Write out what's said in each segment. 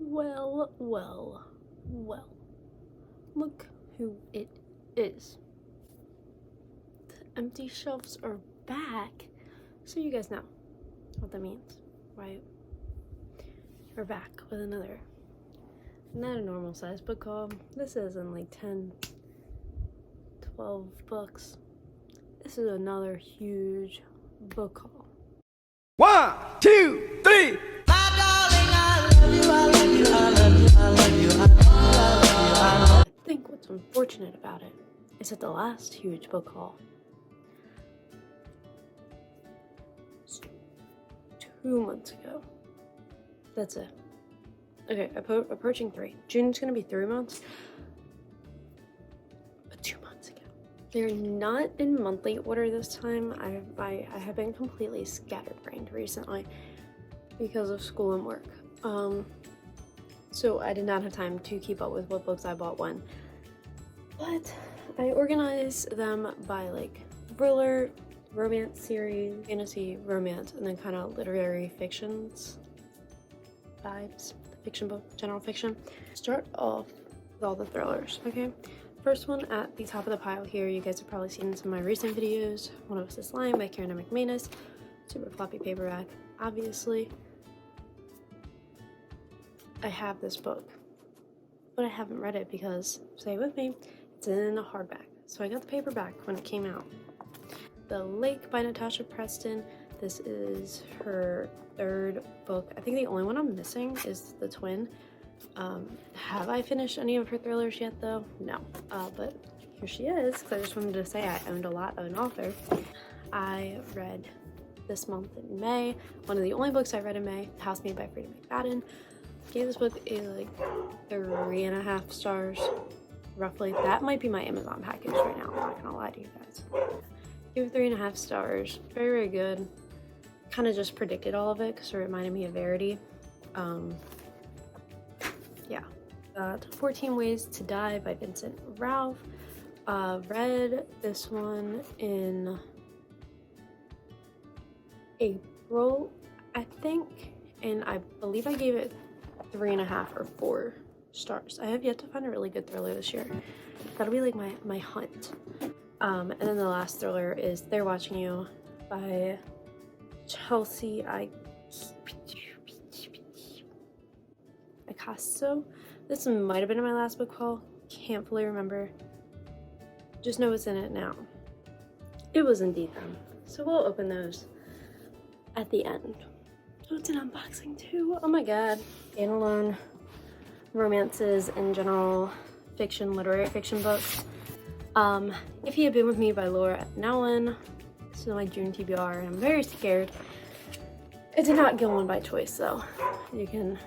Well, well, well. Look who it is. The empty shelves are back. So you guys know what that means, right? We're back with another, not a normal size book haul. This isn't like 10, 12 books. This is another huge book haul. 1, 2, 3. I think what's unfortunate about it is that the last huge book haul was 2 months ago. That's it. Okay, approaching 3. June's gonna be 3 months. But 2 months ago. They're not in monthly order this time. I have been completely scatterbrained recently because of school and work. So I did not have time to keep up with what books I bought when. But I organized them by like thriller, romance series, fantasy, romance, and then kind of literary fictions vibes, the fiction book, general fiction. Start off with all the thrillers, okay? First one at the top of the pile here, you guys have probably seen in some of my recent videos. One of Us is Lying by Karen McManus. Super floppy paperback, obviously. I have this book, but I haven't read it because, say with me, it's in a hardback. So I got the paperback when it came out. The Lake by Natasha Preston. This is her 3rd book. I think the only one I'm missing is The Twin. Have I finished any of her thrillers yet though? No, but here she is, because I just wanted to say I owned a lot of an author. I read this month in May, one of the only books I read in May, Housemaid by Freida McFadden. Gave this book a like 3.5 stars, roughly. That might be my Amazon package right now, I'm not gonna lie to you guys. Give it 3.5 stars, very, very good. Kind of just predicted all of it because it reminded me of Verity. Yeah. 14 Ways to Die by Vincent Ralph. Read this one in April, I think, and I believe I gave it 3.5 or 4 stars. I have yet to find a really good thriller this year. That'll be like my hunt. And then the last thriller is They're Watching You by Chelsea Icasso. This might have been in my last book haul. Can't fully remember. Just know what's in it now. It was indeed them. So we'll open those at the end. Oh, it's an unboxing too. Oh my god. Standalone romances and general fiction, literary fiction books. If You Had Been With Me by Laura Nowlan. This is my June TBR, and I'm very scared. I did not get one by choice though. You can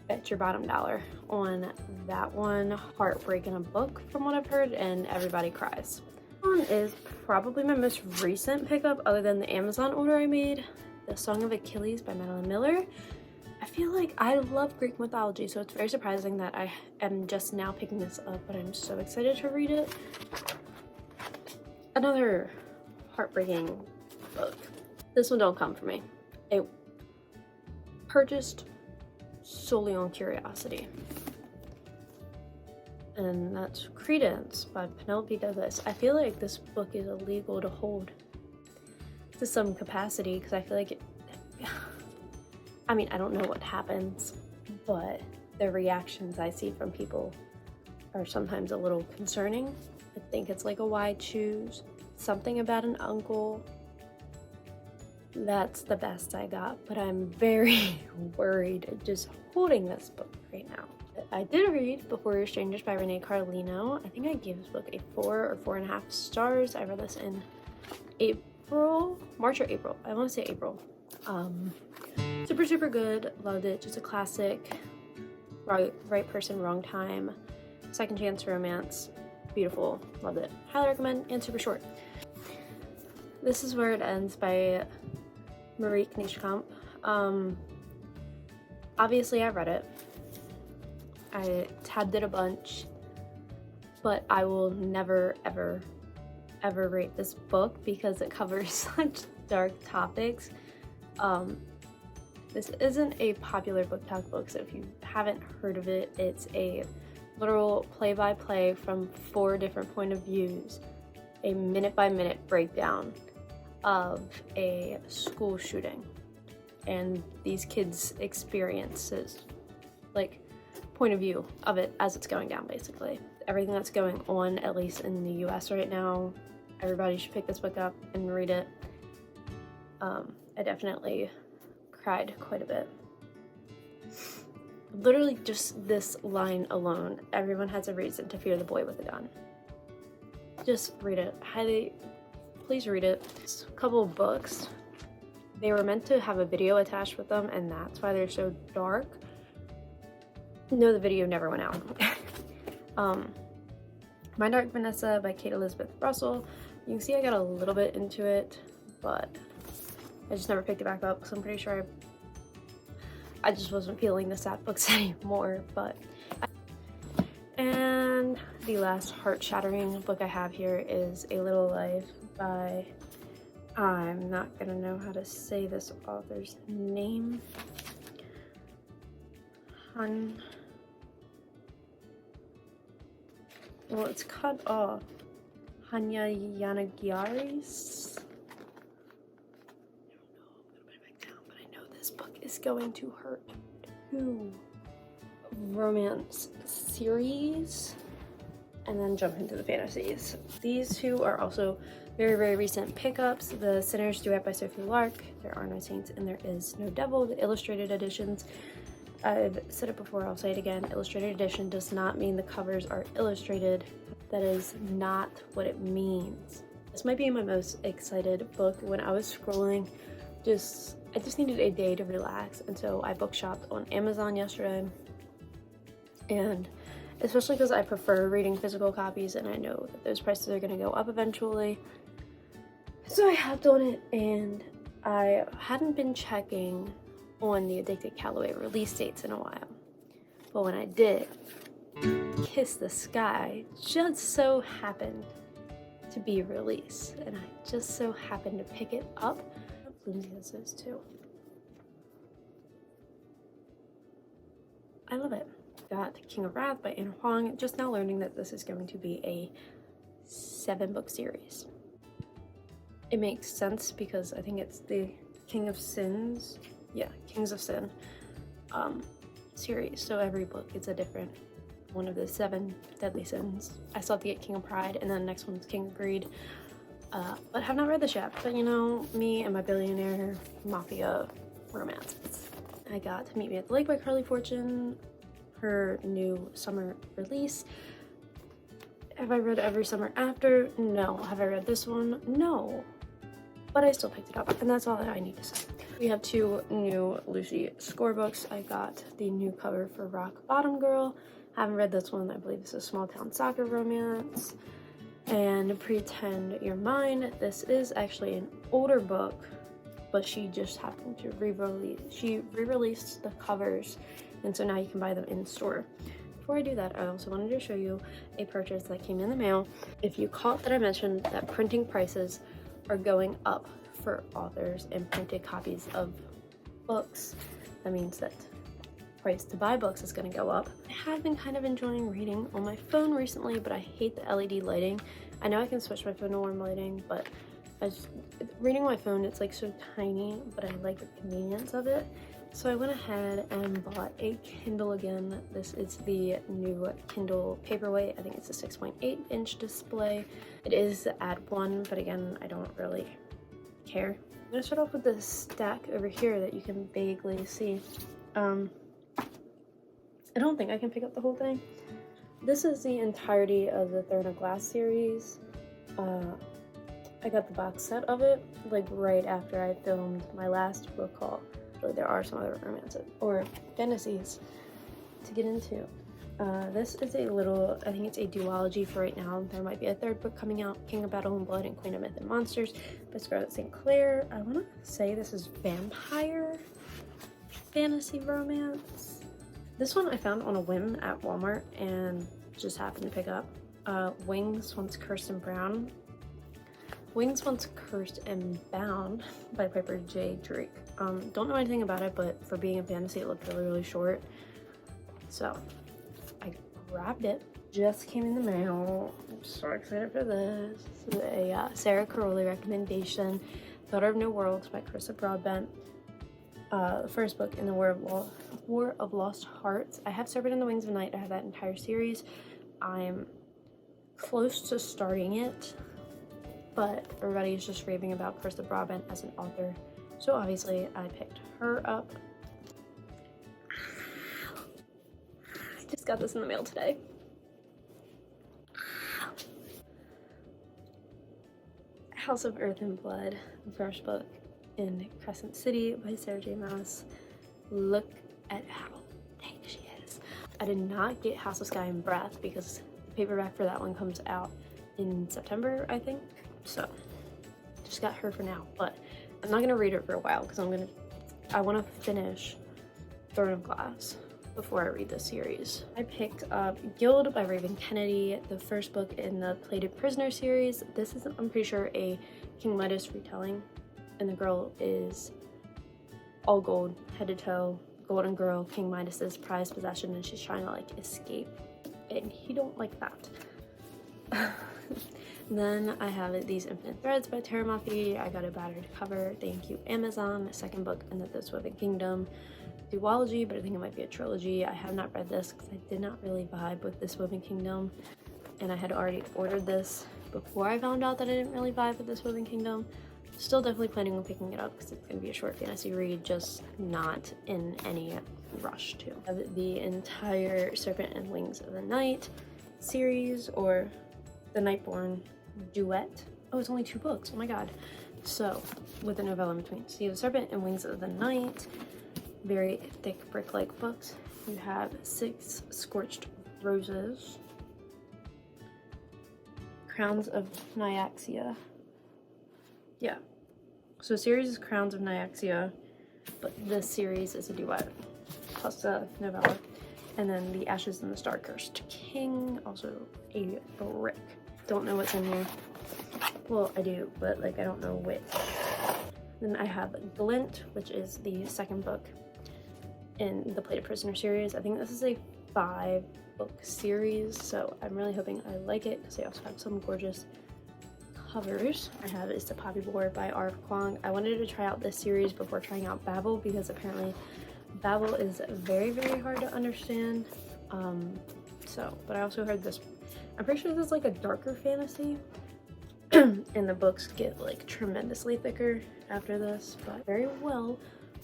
bet your bottom dollar on that one. Heartbreaking a book from what I've heard, and everybody cries. This one is probably my most recent pickup other than the Amazon order I made. The Song of Achilles by Madeline Miller. I feel like I love Greek mythology, so it's very surprising that I am just now picking this up, but I'm so excited to read it. Another heartbreaking book. This one don't come for me. It purchased solely on curiosity. And that's Credence by Penelope Douglas. I feel like this book is illegal to hold to some capacity because I feel like I mean, I don't know what happens, but the reactions I see from people are sometimes a little concerning. I think it's like a why choose, something about an uncle. That's the best I got, but I'm very worried just holding this book right now. I did read Before You're Strangers by Renee Carlino. I think I gave this book a 4 or 4.5 stars. I read this in March or April. I want to say April. Super, super good. Loved it. Just a classic. Right person, wrong time. Second chance romance. Beautiful. Loved it. Highly recommend, and super short. This Is Where It Ends by Marie Knischkamp. Obviously I read it. I tabbed it a bunch, but I will never, ever, ever rate this book because it covers such dark topics. This isn't a popular book talk book, so if you haven't heard of it, it's a literal play-by-play from 4 different point of views, a minute-by-minute breakdown of a school shooting and these kids' experiences, like point of view of it as it's going down, basically. Everything that's going on, at least in the US right now, everybody should pick this book up and read it. I definitely cried quite a bit. Literally just this line alone, everyone has a reason to fear the boy with a gun. Just read it. Please read it. It's a couple of books. They were meant to have a video attached with them, and that's why they're so dark. No, the video never went out. My Dark Vanessa by Kate Elizabeth Russell. You can see I got a little bit into it, but I just never picked it back up because I'm pretty sure I just wasn't feeling the sad books anymore. And the last heart-shattering book I have here is A Little Life by, I'm not gonna know how to say this author's name. Well, it's cut off. Hanya Yanagiaris. But I know this book is going to hurt. 2 romance series, and then jump into the fantasies. These 2 are also very, very recent pickups. The Sinner's Duet by Sophie Lark, There Are No Saints and There Is No Devil, the illustrated editions. I've said it before, I'll say it again. Illustrated edition does not mean the covers are illustrated. That is not what it means. This might be my most excited book. When I was scrolling, I just needed a day to relax, and so I bookshopped on Amazon yesterday. And especially because I prefer reading physical copies, and I know that those prices are going to go up eventually. So I hopped on it, and I hadn't been checking on the Addicted Calloway release dates in a while. But when I did, Kiss the Sky just so happened to be released, and I just so happened to pick it up. Lindsay has those too. I love it. Got King of Wrath by Anna Huang. Just now learning that this is going to be a 7-book series. It makes sense because I think it's the King of Sins. Yeah, Kings of Sin series. So every book is a different one of the 7 deadly sins. I still have to get King of Pride, and then the next one's King of Greed. But have not read this yet. But you know, me and my billionaire mafia romances. I got Meet Me at the Lake by Carly Fortune, her new summer release. Have I read Every Summer After? No. Have I read this one? No. But I still picked it up, and that's all that I need to say. We have 2 new Lucy Score books. I got the new cover for Rock Bottom Girl. Haven't read this one. I believe this is Small Town Soccer Romance. And Pretend You're Mine. This is actually an older book, but she just happened to re-released the covers, and so now you can buy them in store. Before I do that, I also wanted to show you a purchase that came in the mail. If you caught that I mentioned that printing prices are going up for authors and printed copies of books, that means that price to buy books is going to go up. I have been kind of enjoying reading on my phone recently, but I hate the LED lighting. I know I can switch my phone to warm lighting, but reading on my phone, it's like so tiny, but I like the convenience of it. So I went ahead and bought a Kindle again. This is the new Kindle Paperweight. I think it's a 6.8-inch display. It is the Ad one, but again, I don't really care. I'm gonna start off with this stack over here that you can vaguely see. I don't think I can pick up the whole thing. This is the entirety of the Throne of Glass series. I got the box set of it like right after I filmed my last book haul. So there are some other romances or fantasies to get into. This is a little, I think it's a duology for right now. There might be a 3rd book coming out, King of Battle and Blood and Queen of Myth and Monsters by Scarlett St. Clair. I want to say this is vampire fantasy romance. This one I found on a whim at Walmart and just happened to pick up. Wings, once Kirsten Brown. Wings Once Cursed and Bound by Piper J. Drake. Don't know anything about it, but for being a fantasy, it looked really, really short. So I grabbed it. Just came in the mail. I'm so excited for this. This is a Sarah Caroli recommendation. Daughter of New Worlds by Carissa Broadbent. The first book in the War of Lost Hearts. I have Serpent in the Wings of Night. I have that entire series. I'm close to starting it, but everybody is just raving about Carissa Broadbent as an author. So obviously I picked her up. I just got this in the mail today. House of Earth and Blood, the first book in Crescent City by Sarah J. Maas. Look at how dang she is. I did not get House of Sky and Breath because the paperback for that one comes out in September, I think. So just got her for now, but I'm not gonna read it for a while because I want to finish Throne of Glass before I read this series. I picked up Guild by Raven Kennedy, the first book in the Plated Prisoner series. This is, I'm pretty sure, a King Midas retelling, and the girl is all gold, head to toe, golden girl, King Midas's prized possession, and she's trying to like escape, and he don't like that. Then I have These Infinite Threads by Tara Mafi. I got a battered cover. Thank you, Amazon. The second book in the This Woven Kingdom duology, but I think it might be a trilogy. I have not read this because I did not really vibe with This Woven Kingdom, and I had already ordered this before I found out that I didn't really vibe with This Woven Kingdom. Still definitely planning on picking it up because it's going to be a short fantasy read, just not in any rush to. I have the entire Serpent and Wings of the Night series, or the Nightborn duet. Oh, it's only 2 books. Oh my god. So, with a novella in between. So you have Serpent and Wings of the Night, very thick brick-like books. You have 6 Scorched Roses, Crowns of Nyaxia. Yeah. So series is Crowns of Nyaxia, but this series is a duet plus a novella. And then The Ashes and the Star-Cursed King, also a brick. Don't know what's in here. Well, I do, but like I don't know which. Then I have Glint, which is the second book in the Plated Prisoner series. I think this is a 5-book series, so I'm really hoping I like it because they also have some gorgeous covers. I have Is the Poppy War by R.F. Kuang. I wanted to try out this series before trying out Babel because apparently Babel is very, very hard to understand. But I also heard this, I'm pretty sure this is like a darker fantasy, and the books get like tremendously thicker after this, but very well.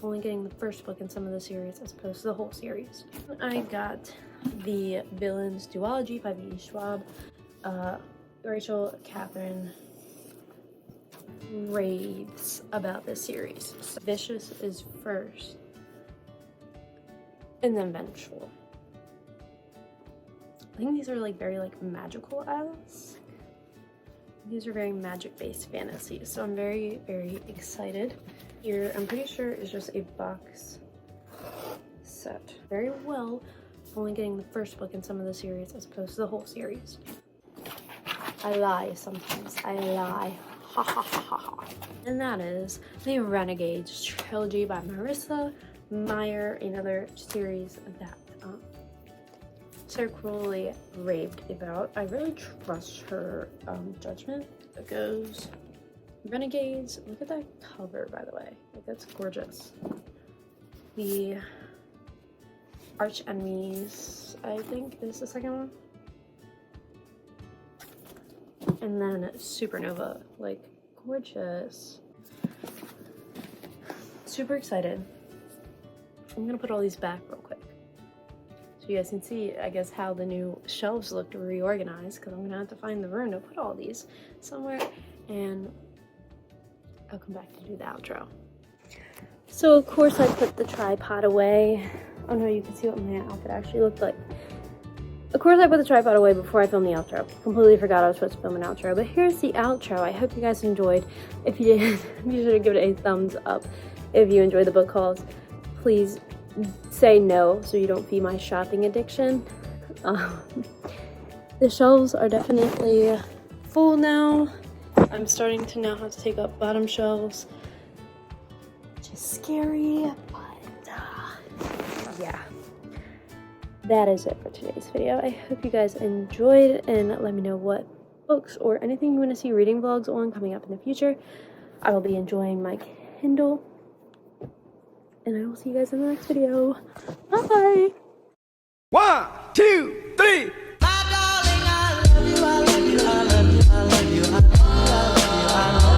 Only getting the first book in some of the series as opposed to the whole series. I got the Villains duology by V. Schwab. Rachel Catherine raves about this series. So Vicious is first, and then Vengeful. I think these are like very like magical-esque. These are very magic-based fantasies, so I'm very, very excited. Here, I'm pretty sure it's just a box set. Very well, only getting the first book in some of the series as opposed to the whole series. I lie sometimes. I lie. Ha ha ha ha ha. And that is the Renegades trilogy by Marissa Meyer, another series that Sarah Crowley raved about. I really trust her judgment. It goes Renegades. Look at that cover, by the way. Like, that's gorgeous. The Arch Enemies, I think, is the second one. And then Supernova, like, gorgeous. Super excited. I'm gonna put all these back real quick so you guys can see, I guess, how the new shelves look reorganized, because I'm gonna have to find the room to put all these somewhere, and I'll come back to do the outro. So of course I put the tripod away. Oh no, you can see what my outfit actually looked like. Of course I put the tripod away before I filmed the outro. Completely forgot I was supposed to film an outro, but here's the outro. I hope you guys enjoyed. If you did, be sure to give it a thumbs up. If you enjoyed the book hauls, please say no so you don't feed my shopping addiction. The shelves are definitely full now. I'm starting to know how to take up bottom shelves, which is scary, but yeah. That is it for today's video. I hope you guys enjoyed, and let me know what books or anything you want to see reading vlogs on coming up in the future. I will be enjoying my Kindle, and I will see you guys in the next video. Bye! 1, 2,